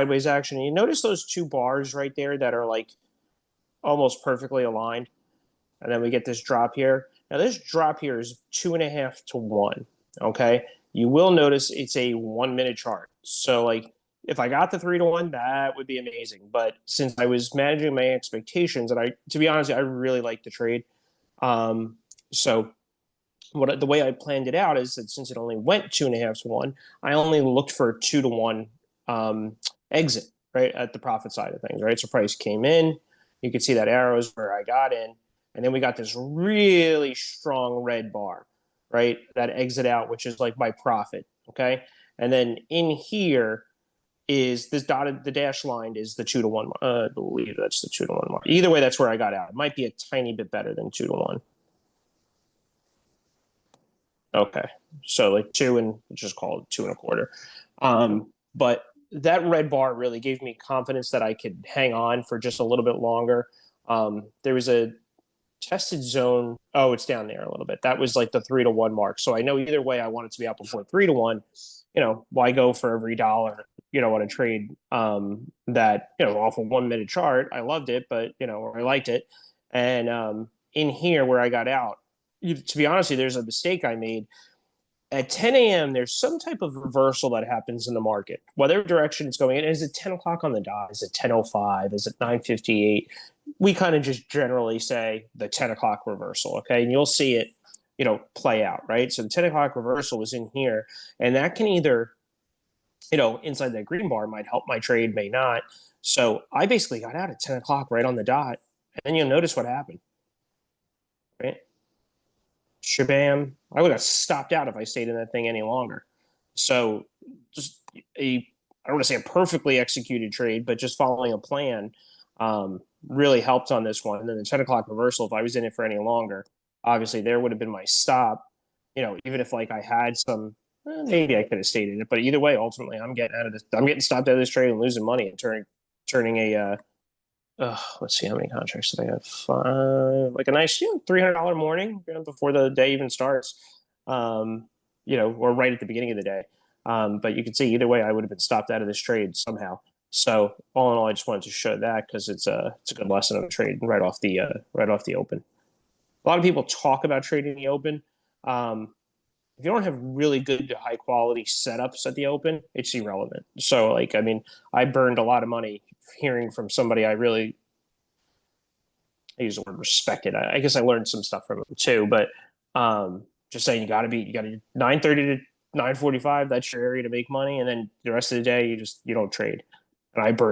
sideways action. You notice those two bars right there that are like almost perfectly aligned, and then we get this drop here. Now this drop here is 2.5 to 1. Okay, you will notice it's a 1 minute chart. So like if I got the 3 to 1, that would be amazing. But since I was managing my expectations, and to be honest, I really like the trade. So the way I planned it out is that since it only went 2.5 to 1, I only looked for a 2 to 1 exit right at the profit side of things. Right, so price came in. You could see that arrows where I got in, and then we got this really strong red bar, right? That exit out, which is like my profit. Okay, and then in here is this dotted, the dash line is the 2 to 1. I believe that's the 2 to 1 mark. Either way, that's where I got out. It might be a tiny bit better than 2 to 1. Okay, so like 2 and just call it 2.25. But that red bar really gave me confidence that I could hang on for just a little bit longer. There was a tested zone. Oh, it's down there a little bit. That was like the 3 to 1 mark. So I know either way I want it to be out before 3 to 1. Why go for every dollar, on a trade that, off a 1 minute chart. I loved it, but, or I liked it. And in here where I got out, to be honest with you, there's a mistake I made. At 10 a.m., there's some type of reversal that happens in the market. Whatever direction it's going in, is it 10 o'clock on the dot? Is it 10:05? Is it 9:58? We kind of just generally say the 10 o'clock reversal, okay? And you'll see it, play out, right? So the 10 o'clock reversal was in here, and that can either, inside that green bar might help my trade, may not. So I basically got out at 10 o'clock right on the dot, and then you'll notice what happened, right? Shabam. I would have stopped out if I stayed in that thing any longer. So just I don't want to say a perfectly executed trade, but just following a plan really helped on this one. And then the 10 o'clock reversal, if I was in it for any longer, obviously there would have been my stop. Even if like I had some, maybe I could have stayed in it. But either way, ultimately, I'm getting out of this. I'm getting stopped out of this trade and losing money and turning a let's see how many contracts did I have. 5, like a nice, $300 morning, before the day even starts, or right at the beginning of the day. But you can see either way, I would have been stopped out of this trade somehow. So all in all, I just wanted to show that because it's a good lesson on the trade right off the open. A lot of people talk about trading the open. If you don't have really good high quality setups at the open, it's irrelevant. So I burned a lot of money hearing from somebody I use the word respected. I guess I learned some stuff from him too, but just saying you got to 9:30 to 9:45. That's your area to make money. And then the rest of the day, you don't trade. And I burned